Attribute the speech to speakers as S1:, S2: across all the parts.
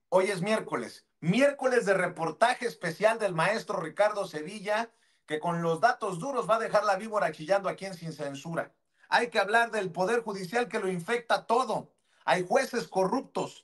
S1: Hoy es miércoles de reportaje especial del maestro Ricardo Sevilla, que con los datos duros va a dejar la víbora chillando aquí en Sin Censura. Hay que hablar del poder judicial que lo infecta todo. Hay jueces corruptos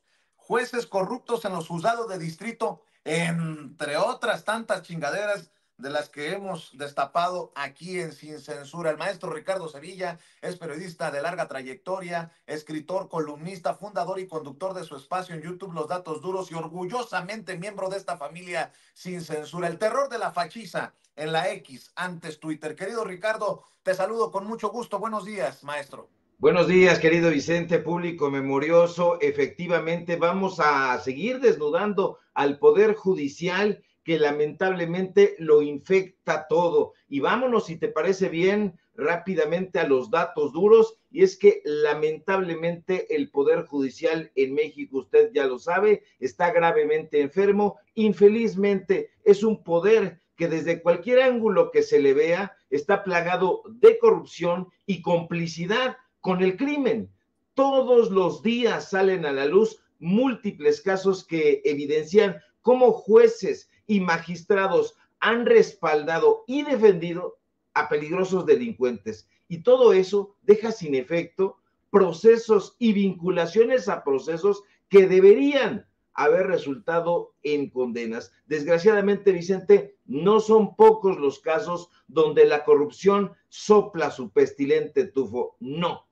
S1: en los juzgados de distrito, entre otras tantas chingaderas de las que hemos destapado aquí en Sin Censura. El maestro Ricardo Sevilla es periodista de larga trayectoria, escritor, columnista, fundador y conductor de su espacio en YouTube Los Datos Duros y orgullosamente miembro de esta familia Sin Censura. El terror de la fachiza en la X, antes Twitter. Querido Ricardo, te saludo con mucho gusto. Buenos días, maestro.
S2: Buenos días, querido Vicente, público memorioso. Efectivamente, vamos a seguir desnudando al Poder Judicial que lamentablemente lo infecta todo. Y vámonos, si te parece bien, rápidamente a los datos duros. Y es que lamentablemente el Poder Judicial en México, usted ya lo sabe, está gravemente enfermo. Infelizmente, es un poder que desde cualquier ángulo que se le vea está plagado de corrupción y complicidad con el crimen. Todos los días salen a la luz múltiples casos que evidencian cómo jueces y magistrados han respaldado y defendido a peligrosos delincuentes. Y todo eso deja sin efecto procesos y vinculaciones a procesos que deberían haber resultado en condenas. Desgraciadamente, Vicente, no son pocos los casos donde la corrupción sopla su pestilente tufo. No.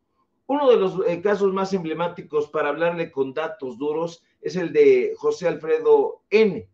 S2: Uno de los casos más emblemáticos para hablarle con datos duros es el de José Alfredo N.,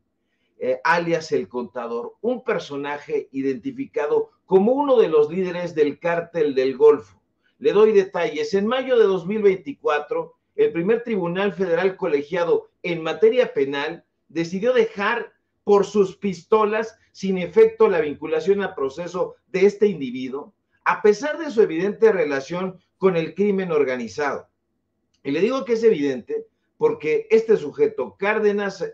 S2: alias El Contador, un personaje identificado como uno de los líderes del cártel del Golfo. Le doy detalles. En mayo de 2024, el primer tribunal federal colegiado en materia penal decidió dejar por sus pistolas sin efecto la vinculación a proceso de este individuo, a pesar de su evidente relación con el crimen organizado. Y le digo que es evidente porque este sujeto, Cárdenas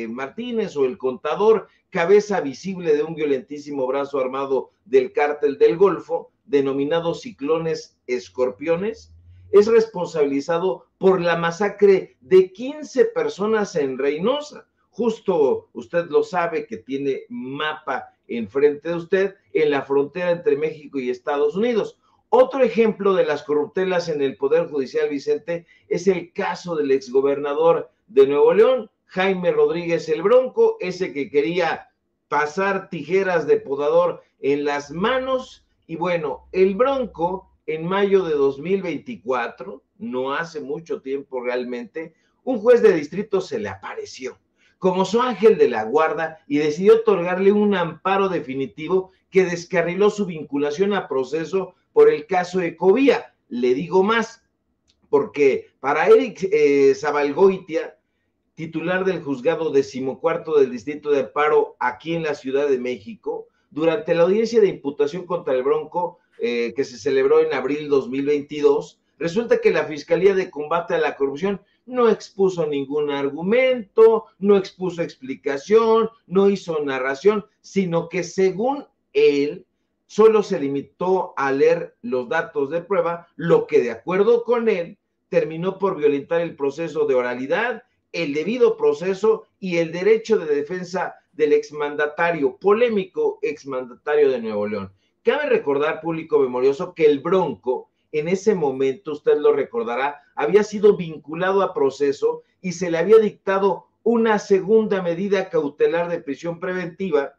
S2: Martínez, o El Contador, cabeza visible de un violentísimo brazo armado del cártel del Golfo, denominado Ciclones Escorpiones, es responsabilizado por la masacre de 15 personas en Reynosa. Justo usted lo sabe, que tiene mapa enfrente de usted, en la frontera entre México y Estados Unidos. Otro ejemplo de las corruptelas en el Poder Judicial, Vicente, es el caso del exgobernador de Nuevo León, Jaime Rodríguez el Bronco, ese que quería pasar tijeras de podador en las manos. Y bueno, el Bronco, en mayo de 2024, no hace mucho tiempo realmente, un juez de distrito se le apareció como su ángel de la guarda y decidió otorgarle un amparo definitivo que descarriló su vinculación a proceso por el caso Ecovía. Le digo más, porque para Eric Zabalgoitia, titular del juzgado 14 del Distrito de Amparo aquí en la Ciudad de México, durante la audiencia de imputación contra el Bronco, que se celebró en abril 2022, resulta que la Fiscalía de Combate a la Corrupción no expuso ningún argumento, no expuso explicación, no hizo narración, sino que según él, solo se limitó a leer los datos de prueba, lo que de acuerdo con él terminó por violentar el proceso de oralidad, el debido proceso y el derecho de defensa del exmandatario, polémico exmandatario de Nuevo León. Cabe recordar, público memorioso, que el Bronco, en ese momento, usted lo recordará, había sido vinculado a proceso y se le había dictado una segunda medida cautelar de prisión preventiva,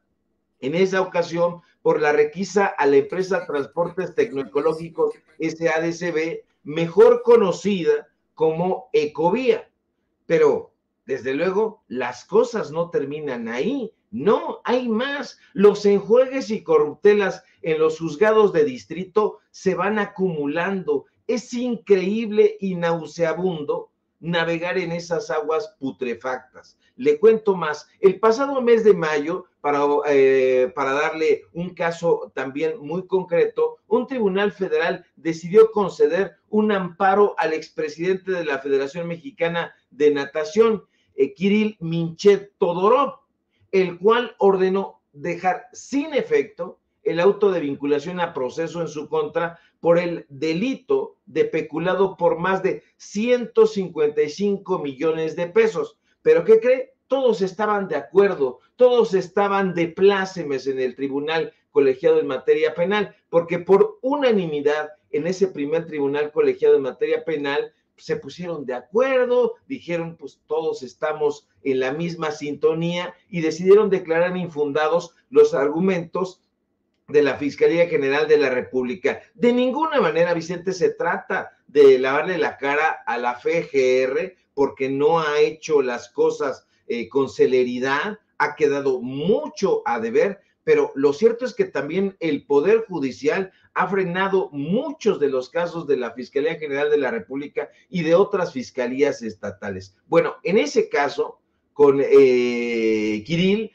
S2: en esa ocasión por la requisa a la empresa Transportes Tecnoecológicos SADCB, mejor conocida como Ecovía. Pero, desde luego, las cosas no terminan ahí. No, hay más. Los enjuegues y corruptelas en los juzgados de distrito se van acumulando. Es increíble y nauseabundo navegar en esas aguas putrefactas. Le cuento más. El pasado mes de mayo, para darle un caso también muy concreto, un tribunal federal decidió conceder un amparo al expresidente de la Federación Mexicana de Natación, Kirill Minchet Todorov, el cual ordenó dejar sin efecto el auto de vinculación a proceso en su contra por el delito de peculado por más de 155 millones de pesos. Pero ¿qué cree? Todos estaban de acuerdo, todos estaban de plácemes en el tribunal colegiado en materia penal, porque por unanimidad en ese primer tribunal colegiado en materia penal se pusieron de acuerdo, dijeron pues todos estamos en la misma sintonía y decidieron declarar infundados los argumentos de la Fiscalía General de la República. De ninguna manera, Vicente, se trata de lavarle la cara a la FGR porque no ha hecho las cosas con celeridad, ha quedado mucho a deber, pero lo cierto es que también el Poder Judicial ha frenado muchos de los casos de la Fiscalía General de la República y de otras fiscalías estatales. Bueno, en ese caso, con Kirill,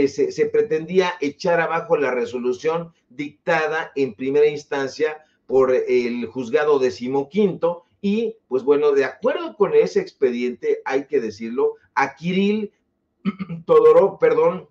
S2: se pretendía echar abajo la resolución dictada en primera instancia por el juzgado decimoquinto y, pues bueno, de acuerdo con ese expediente, hay que decirlo, a Kirill Todorov, perdón,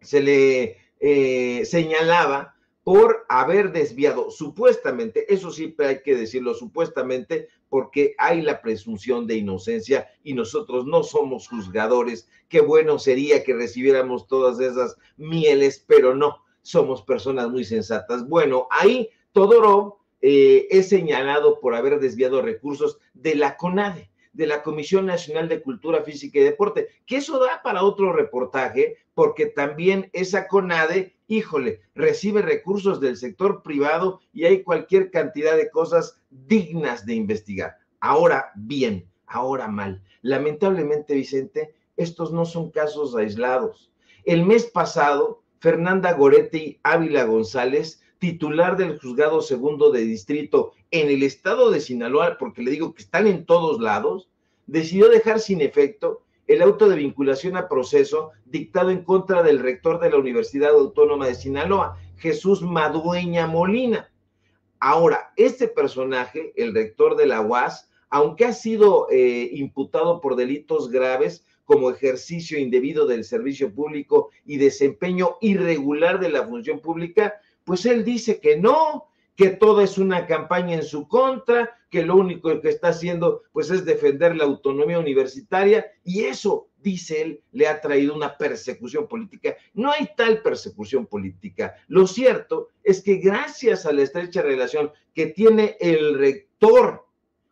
S2: se le señalaba por haber desviado, supuestamente, eso sí hay que decirlo, supuestamente, porque hay la presunción de inocencia y nosotros no somos juzgadores. Qué bueno sería que recibiéramos todas esas mieles, pero no, somos personas muy sensatas. Bueno, ahí Todorov es señalado por haber desviado recursos de la CONADE, de la Comisión Nacional de Cultura Física y Deporte, que eso da para otro reportaje, porque también esa CONADE, híjole, recibe recursos del sector privado y hay cualquier cantidad de cosas dignas de investigar. Ahora bien, ahora mal. Lamentablemente, Vicente, estos no son casos aislados. El mes pasado, Fernanda Goretti Ávila González, titular del Juzgado Segundo de Distrito en el estado de Sinaloa, porque le digo que están en todos lados, decidió dejar sin efecto el auto de vinculación a proceso dictado en contra del rector de la Universidad Autónoma de Sinaloa, Jesús Madueña Molina. Ahora, este personaje, el rector de la UAS, aunque ha sido imputado por delitos graves como ejercicio indebido del servicio público y desempeño irregular de la función pública, pues él dice que no, que todo es una campaña en su contra, que lo único que está haciendo pues es defender la autonomía universitaria y eso, dice él, le ha traído una persecución política. No hay tal persecución política. Lo cierto es que gracias a la estrecha relación que tiene el rector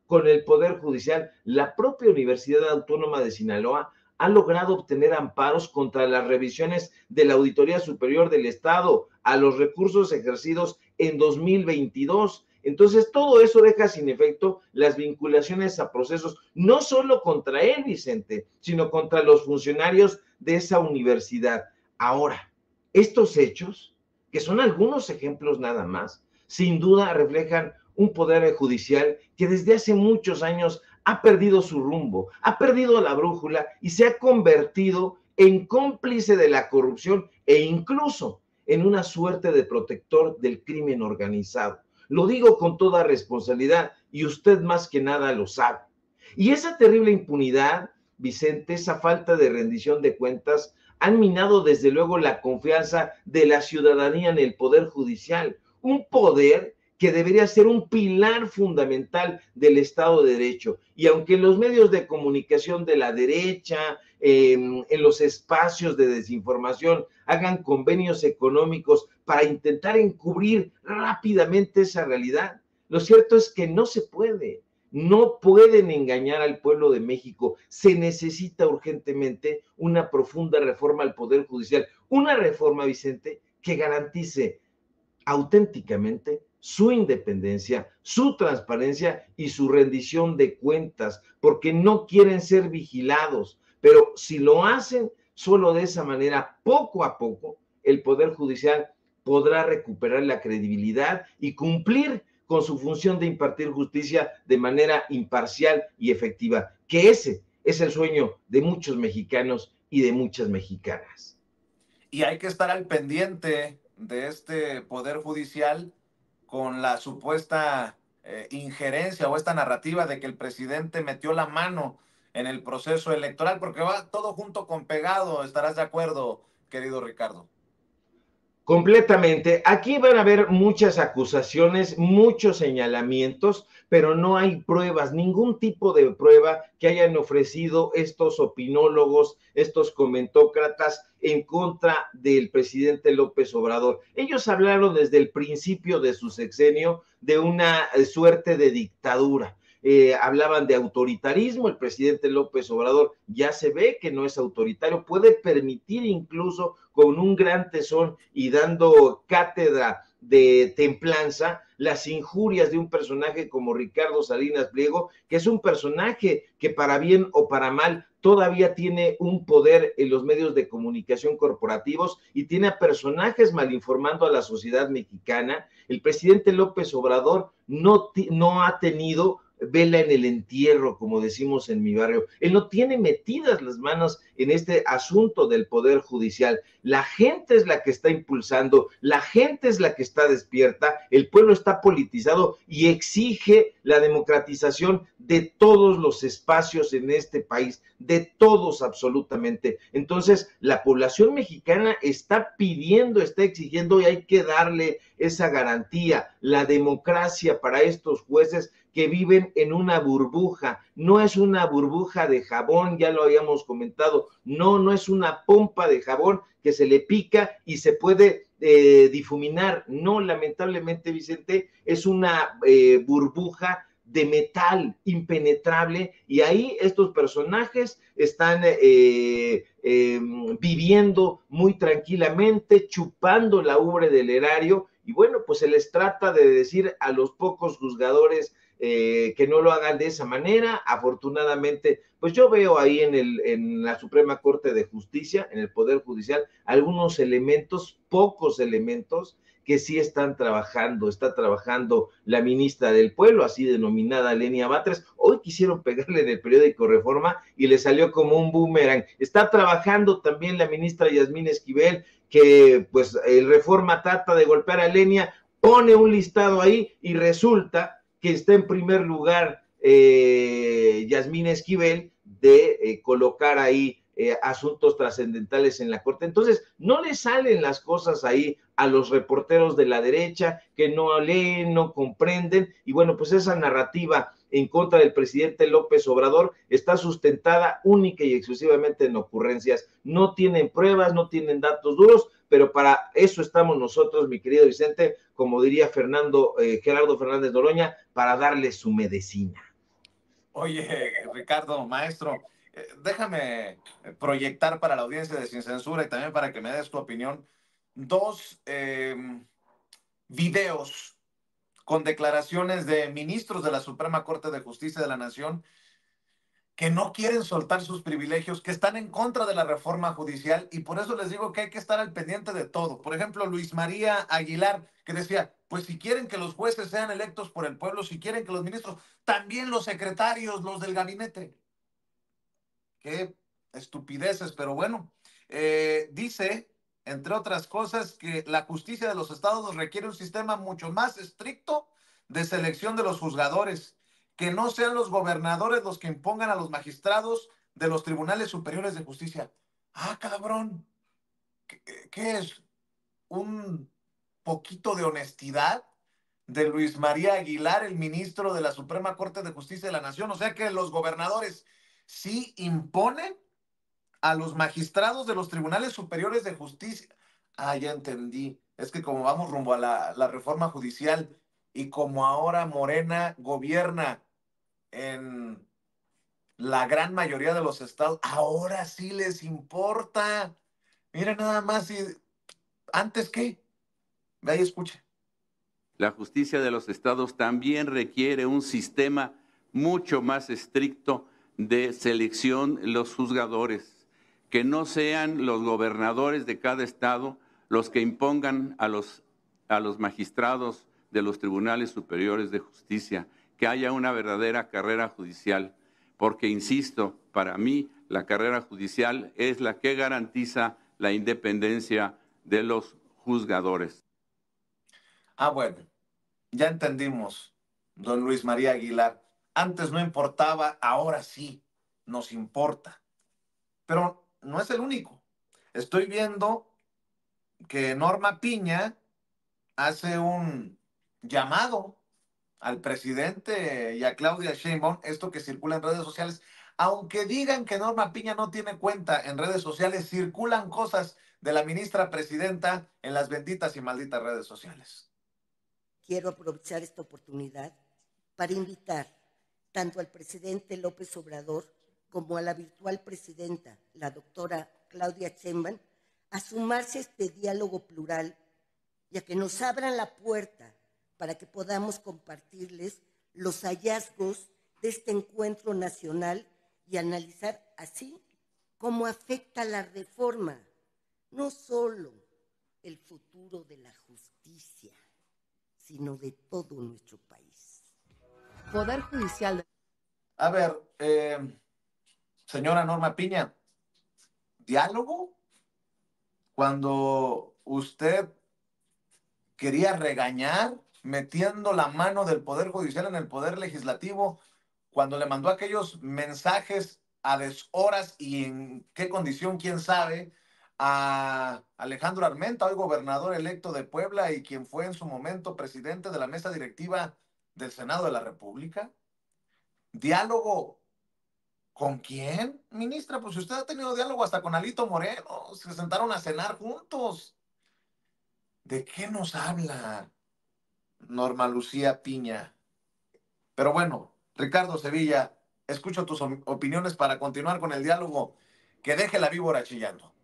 S2: con el Poder Judicial, la propia Universidad Autónoma de Sinaloa ha logrado obtener amparos contra las revisiones de la Auditoría Superior del Estado a los recursos ejercidos en 2022. Entonces, todo eso deja sin efecto las vinculaciones a procesos, no solo contra él, Vicente, sino contra los funcionarios de esa universidad. Ahora, estos hechos, que son algunos ejemplos nada más, sin duda reflejan un poder judicial que desde hace muchos años ha perdido su rumbo, ha perdido la brújula y se ha convertido en cómplice de la corrupción e incluso en una suerte de protector del crimen organizado. Lo digo con toda responsabilidad y usted más que nada lo sabe. Y esa terrible impunidad, Vicente, esa falta de rendición de cuentas, han minado desde luego la confianza de la ciudadanía en el Poder Judicial, un poder que debería ser un pilar fundamental del Estado de Derecho. Y aunque los medios de comunicación de la derecha, en los espacios de desinformación, hagan convenios económicos para intentar encubrir rápidamente esa realidad, lo cierto es que no se puede. No pueden engañar al pueblo de México. Se necesita urgentemente una profunda reforma al Poder Judicial. Una reforma, Vicente, que garantice auténticamente su independencia, su transparencia y su rendición de cuentas, porque no quieren ser vigilados, pero si lo hacen, solo de esa manera, poco a poco, el Poder Judicial podrá recuperar la credibilidad y cumplir con su función de impartir justicia de manera imparcial y efectiva, que ese es el sueño de muchos mexicanos y de muchas mexicanas.
S1: Y hay que estar al pendiente de este Poder Judicial con la supuesta injerencia o esta narrativa de que el presidente metió la mano en el proceso electoral, porque va todo junto con pegado, ¿estarás de acuerdo, querido Ricardo?
S2: Completamente. Aquí van a haber muchas acusaciones, muchos señalamientos, pero no hay pruebas, ningún tipo de prueba que hayan ofrecido estos opinólogos, estos comentócratas en contra del presidente López Obrador. Ellos hablaron desde el principio de su sexenio de una suerte de dictadura. Hablaban de autoritarismo, el presidente López Obrador ya se ve que no es autoritario, puede permitir incluso con un gran tesón y dando cátedra de templanza las injurias de un personaje como Ricardo Salinas Pliego, que es un personaje que para bien o para mal todavía tiene un poder en los medios de comunicación corporativos y tiene a personajes malinformando a la sociedad mexicana. El presidente López Obrador no ha tenido vela en el entierro, como decimos en mi barrio. Él no tiene metidas las manos en este asunto del Poder Judicial. La gente es la que está impulsando, la gente es la que está despierta, el pueblo está politizado y exige la democratización de todos los espacios en este país, de todos absolutamente. Entonces, la población mexicana está pidiendo, está exigiendo y hay que darle esa garantía, la democracia para estos jueces que viven en una burbuja, no es una burbuja de jabón, ya lo habíamos comentado, no es una pompa de jabón que se le pica y se puede difuminar, no, lamentablemente Vicente, es una burbuja de metal impenetrable y ahí estos personajes están viviendo muy tranquilamente, chupando la ubre del erario y bueno, pues se les trata de decir a los pocos juzgadores que no lo hagan de esa manera. Afortunadamente, pues yo veo ahí en la Suprema Corte de Justicia, en el Poder Judicial, algunos elementos, pocos elementos, que sí están trabajando. Está trabajando la ministra del Pueblo, así denominada Lenia Batres. Hoy quisieron pegarle en el periódico Reforma y le salió como un boomerang. Está trabajando también la ministra Yasmín Esquivel, que pues el Reforma trata de golpear a Lenia, pone un listado ahí y resulta que está en primer lugar Yasmín Esquivel de colocar ahí asuntos trascendentales en la Corte. Entonces, no le salen las cosas ahí a los reporteros de la derecha que no leen, no comprenden, y bueno, pues esa narrativa en contra del presidente López Obrador está sustentada única y exclusivamente en ocurrencias. No tienen pruebas, no tienen datos duros, pero para eso estamos nosotros, mi querido Vicente, como diría Gerardo Fernández Noroña, para darle su medicina.
S1: Oye, Ricardo, maestro, déjame proyectar para la audiencia de Sin Censura y también para que me des tu opinión dos videos con declaraciones de ministros de la Suprema Corte de Justicia de la Nación que no quieren soltar sus privilegios, que están en contra de la reforma judicial y por eso les digo que hay que estar al pendiente de todo. Por ejemplo, Luis María Aguilar, que decía, pues si quieren que los jueces sean electos por el pueblo, si quieren que los ministros, también los secretarios, los del gabinete. Qué estupideces, pero bueno, dice, entre otras cosas, que la justicia de los estados requiere un sistema mucho más estricto de selección de los juzgadores, que no sean los gobernadores los que impongan a los magistrados de los tribunales superiores de justicia. Ah, cabrón, ¿qué es? ¿Un poquito de honestidad de Luis María Aguilar, el ministro de la Suprema Corte de Justicia de la Nación? O sea que los gobernadores sí imponen a los magistrados de los tribunales superiores de justicia. Ah, ya entendí. Es que como vamos rumbo a la reforma judicial y como ahora Morena gobierna en la gran mayoría de los estados, ahora sí les importa. Mira nada más, y antes qué, ve ahí escucha.
S3: La justicia de los estados también requiere un sistema mucho más estricto de selección de los juzgadores, que no sean los gobernadores de cada estado los que impongan a los magistrados de los tribunales superiores de justicia, que haya una verdadera carrera judicial, porque, insisto, para mí la carrera judicial es la que garantiza la independencia de los juzgadores.
S1: Ah, bueno, ya entendimos, don Luis María Aguilar. Antes no importaba, ahora sí nos importa. Pero no es el único. Estoy viendo que Norma Piña hace un llamado al presidente y a Claudia Sheinbaum, esto que circula en redes sociales, aunque digan que Norma Piña no tiene cuenta en redes sociales, circulan cosas de la ministra presidenta en las benditas y malditas redes sociales.
S4: Quiero aprovechar esta oportunidad para invitar tanto al presidente López Obrador como a la virtual presidenta, la doctora Claudia Sheinbaum, a sumarse a este diálogo plural y a que nos abran la puerta para que podamos compartirles los hallazgos de este encuentro nacional y analizar así cómo afecta la reforma, no solo el futuro de la justicia, sino de todo nuestro país.
S5: Poder Judicial.
S1: A ver, señora Norma Piña, ¿diálogo? Cuando usted quería regañar, metiendo la mano del Poder Judicial en el Poder Legislativo, cuando le mandó aquellos mensajes a deshoras y en qué condición, quién sabe, a Alejandro Armenta, hoy gobernador electo de Puebla y quien fue en su momento presidente de la mesa directiva del Senado de la República. ¿Diálogo con quién, ministra? Pues usted ha tenido diálogo hasta con Alito Moreno, se sentaron a cenar juntos. ¿De qué nos habla Norma Lucía Piña? Pero bueno, Ricardo Sevilla, escucho tus opiniones para continuar con el diálogo. Que deje la víbora chillando.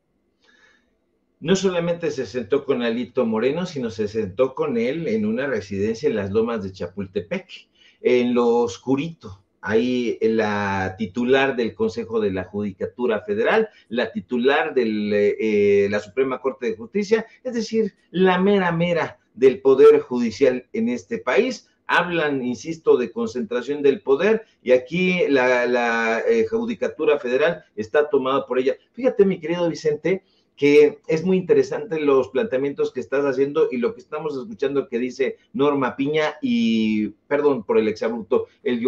S2: No solamente se sentó con Alito Moreno, sino se sentó con él en una residencia en las Lomas de Chapultepec, en lo oscurito. Ahí la titular del Consejo de la Judicatura Federal, la titular de la Suprema Corte de Justicia, es decir, la mera del Poder Judicial en este país. Hablan, insisto, de concentración del poder y aquí la Judicatura Federal está tomada por ella. Fíjate, mi querido Vicente, que es muy interesante los planteamientos que estás haciendo y lo que estamos escuchando que dice Norma Piña y, perdón por el exabrupto, el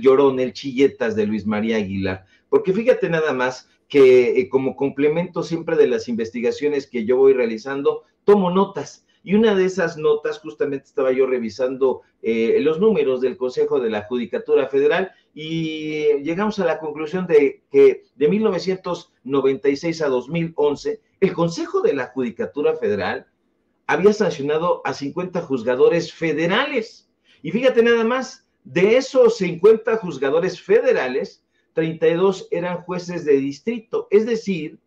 S2: llorón, el chilletas de Luis María Aguilar. Porque fíjate nada más que como complemento siempre de las investigaciones que yo voy realizando, tomo notas. Y una de esas notas, justamente estaba yo revisando los números del Consejo de la Judicatura Federal y llegamos a la conclusión de que de 1996 a 2011, el Consejo de la Judicatura Federal había sancionado a 50 juzgadores federales. Y fíjate nada más, de esos 50 juzgadores federales, 32 eran jueces de distrito. Es decir,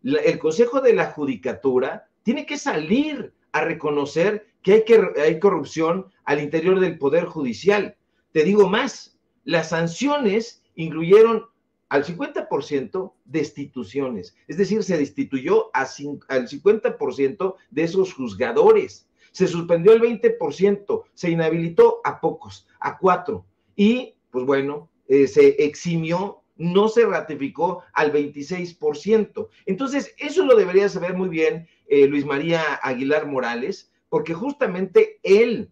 S2: el Consejo de la Judicatura tiene que salir a reconocer que hay corrupción al interior del Poder Judicial. Te digo más, las sanciones incluyeron al 50% destituciones, es decir, se destituyó al 50% de esos juzgadores, se suspendió el 20%, se inhabilitó a pocos, a 4, y pues bueno, se eximió, no se ratificó al 26%. Entonces, eso lo debería saber muy bien Luis María Aguilar Morales, porque justamente él,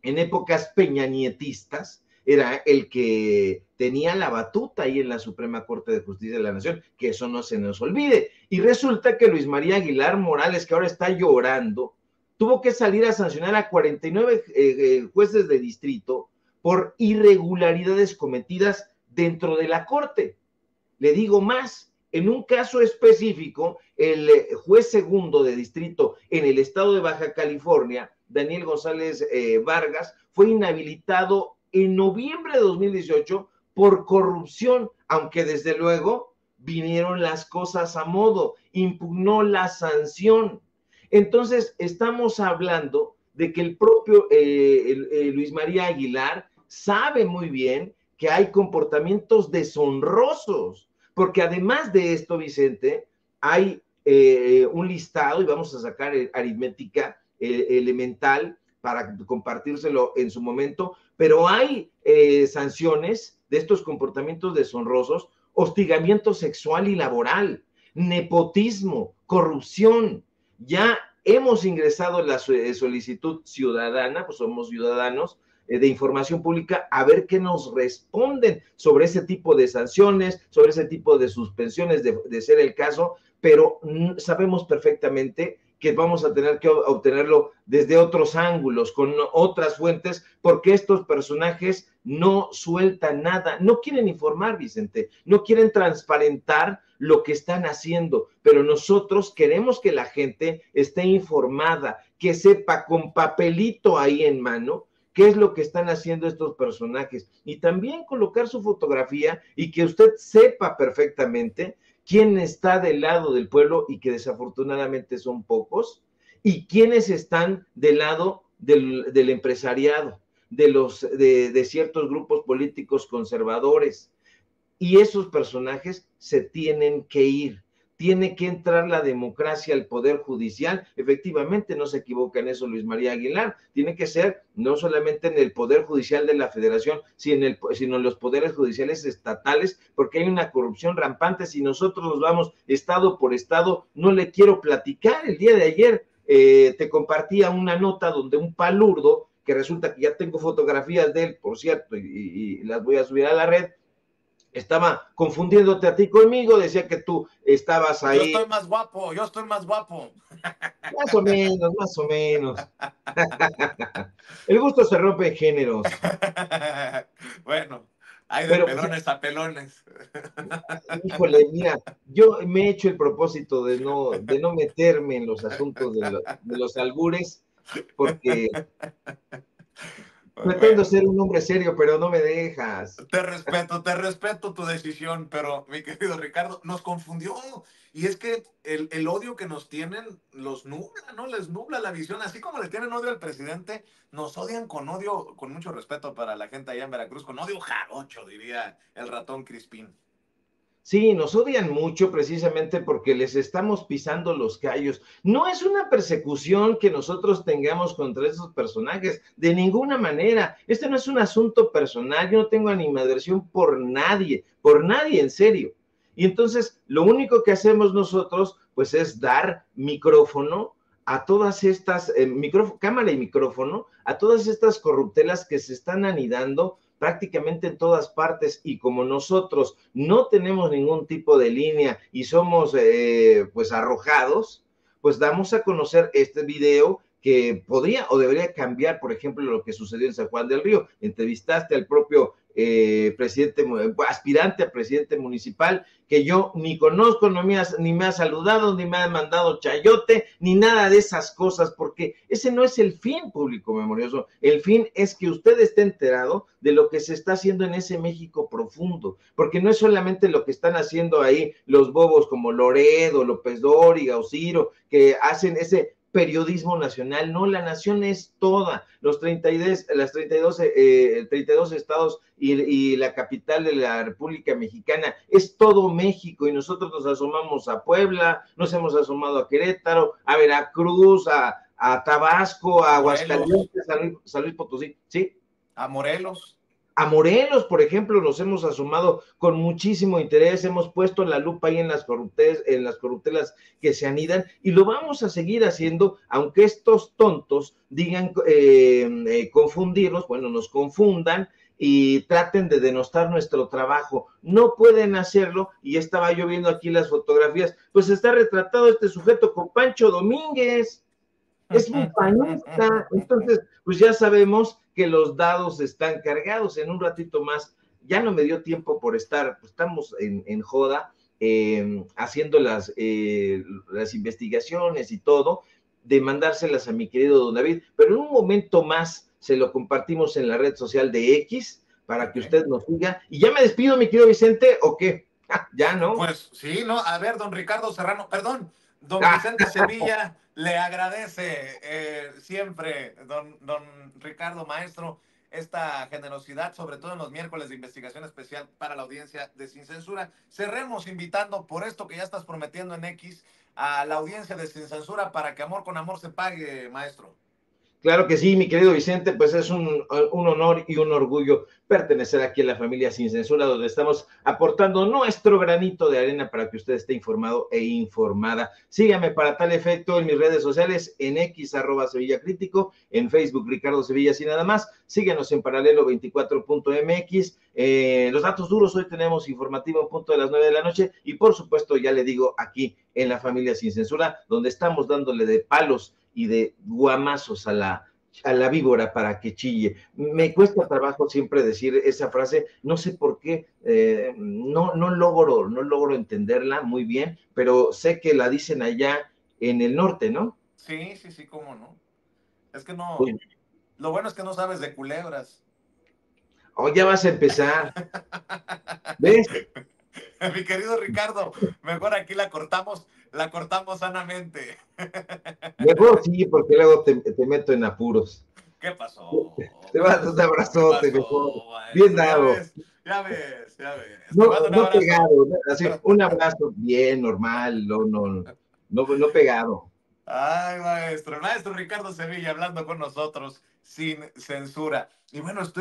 S2: en épocas peñanietistas, era el que tenía la batuta ahí en la Suprema Corte de Justicia de la Nación, que eso no se nos olvide. Y resulta que Luis María Aguilar Morales, que ahora está llorando, tuvo que salir a sancionar a 49 jueces de distrito por irregularidades cometidas dentro de la Corte. Le digo más, en un caso específico, el juez segundo de distrito en el estado de Baja California, Daniel González Vargas, fue inhabilitado en noviembre de 2018 por corrupción, aunque desde luego vinieron las cosas a modo, impugnó la sanción. Entonces, estamos hablando de que el propio Luis María Aguilar sabe muy bien que hay comportamientos deshonrosos, porque además de esto, Vicente, hay un listado, y vamos a sacar aritmética elemental para compartírselo en su momento, pero hay sanciones de estos comportamientos deshonrosos, hostigamiento sexual y laboral, nepotismo, corrupción. Ya hemos ingresado la solicitud ciudadana, pues somos ciudadanos, de información pública, a ver qué nos responden sobre ese tipo de sanciones, sobre ese tipo de suspensiones, de ser el caso, pero sabemos perfectamente que vamos a tener que obtenerlo desde otros ángulos, con otras fuentes, porque estos personajes no sueltan nada, no quieren informar, Vicente, no quieren transparentar lo que están haciendo, pero nosotros queremos que la gente esté informada, que sepa con papelito ahí en mano qué es lo que están haciendo estos personajes, y también colocar su fotografía y que usted sepa perfectamente quién está del lado del pueblo, y que desafortunadamente son pocos, y quiénes están del lado del empresariado, de ciertos grupos políticos conservadores. Y esos personajes se tienen que ir. Tiene que entrar la democracia al Poder Judicial. Efectivamente, no se equivoca en eso Luis María Aguilar. Tiene que ser no solamente en el Poder Judicial de la Federación, sino en los poderes judiciales estatales, porque hay una corrupción rampante. Si nosotros nos vamos estado por estado, no le quiero platicar. El día de ayer te compartía una nota donde un palurdo, que resulta que ya tengo fotografías de él, por cierto, y las voy a subir a la red, estaba confundiéndote a ti conmigo, decía que tú estabas ahí.
S1: Yo estoy más guapo, yo estoy más guapo.
S2: Más o menos, más o menos. El gusto se rompe en géneros.
S1: Bueno, hay de
S2: Pero,
S1: pelones a pelones.
S2: híjole, mira, yo me he hecho el propósito de no meterme en los asuntos de los albures, porque pretendo
S1: Bueno,
S2: ser un hombre serio, pero no me dejas.
S1: te respeto tu decisión, pero mi querido Ricardo, nos confundió. Y es que el odio que nos tienen los nubla, ¿no? Les nubla la visión. Así como le tienen odio al presidente, nos odian con odio, con mucho respeto para la gente allá en Veracruz, con odio jarocho, diría el ratón Crispín.
S2: Sí, nos odian mucho precisamente porque les estamos pisando los callos. No es una persecución que nosotros tengamos contra esos personajes, de ninguna manera. Este no es un asunto personal, yo no tengo animadversión por nadie, en serio. Y entonces, lo único que hacemos nosotros, pues es dar micrófono a todas estas, cámara y micrófono, a todas estas corruptelas que se están anidando prácticamente en todas partes, y como nosotros no tenemos ningún tipo de línea y somos pues arrojados, pues damos a conocer este video que podría o debería cambiar, por ejemplo, lo que sucedió en San Juan del Río. Entrevistaste al propio presidente, aspirante a presidente municipal, que yo ni conozco, ni me ha saludado, ni me ha mandado chayote, ni nada de esas cosas, porque ese no es el fin, público memorioso. El fin es que usted esté enterado de lo que se está haciendo en ese México profundo, porque no es solamente lo que están haciendo ahí los bobos como Loredo, López Dóriga o Ciro, que hacen ese periodismo nacional. No, la nación es toda, los 32 estados y la capital de la República Mexicana, es todo México, y nosotros nos asomamos a Puebla, nos hemos asomado a Querétaro, a Veracruz, a Tabasco, a Aguascalientes, a San Luis Potosí, ¿sí?
S1: A Morelos.
S2: A Morelos, por ejemplo, nos hemos asomado con muchísimo interés, hemos puesto la lupa ahí en las corruptelas que se anidan, y lo vamos a seguir haciendo, aunque estos tontos digan confundirnos, bueno, nos confundan y traten de denostar nuestro trabajo. No pueden hacerlo, y estaba yo viendo aquí las fotografías, pues está retratado este sujeto con Pancho Domínguez. Es un panista. Entonces, pues ya sabemos que los dados están cargados. En un ratito más, ya no me dio tiempo por estar, pues estamos en joda, haciendo las investigaciones y todo, de mandárselas a mi querido don David, pero en un momento más se lo compartimos en la red social de X para que usted nos siga. Y ya me despido, mi querido Vicente, ¿o qué? Ya, ¿no?
S1: Pues sí, ¿no? A ver, don Ricardo Serrano, perdón, don Vicente Sevilla le agradece siempre, don Ricardo Maestro, esta generosidad, sobre todo en los miércoles de investigación especial para la audiencia de Sin Censura. Cerremos invitando, por esto que ya estás prometiendo en X, a la audiencia de Sin Censura para que amor con amor se pague, maestro.
S2: Claro que sí, mi querido Vicente, pues es un honor y un orgullo pertenecer aquí a la familia Sin Censura, donde estamos aportando nuestro granito de arena para que usted esté informado e informada. Sígame para tal efecto en mis redes sociales, en X, @SevillaCrítico, en Facebook, Ricardo Sevilla, y nada más. Síguenos en paralelo24.mx. Los datos duros, hoy tenemos informativo en punto de las 9 de la noche y por supuesto, ya le digo, aquí en la familia Sin Censura, donde estamos dándole de palos y de guamazos a la víbora para que chille. Me cuesta trabajo siempre decir esa frase, no sé por qué, no logro entenderla muy bien, pero sé que la dicen allá en el norte, ¿no?
S1: Sí, sí, sí, cómo no. Es que no,
S2: Pues,
S1: lo bueno es que no sabes de culebras.
S2: ya vas a empezar, ¿ves?
S1: Mi querido Ricardo, mejor aquí la cortamos sanamente.
S2: Mejor sí, porque luego te meto en apuros.
S1: ¿Qué pasó?
S2: Te mando un
S1: ¿Qué
S2: abrazote, mejor.
S1: pasó,
S2: Bien
S1: maestro?
S2: dado.
S1: Ya ves, ya ves. Te
S2: No,
S1: mando un
S2: no
S1: abrazo.
S2: pegado, ¿no? Así, un abrazo bien, normal, no pegado.
S1: Ay, maestro. El maestro Ricardo Sevilla hablando con nosotros sin censura. Y bueno, estoy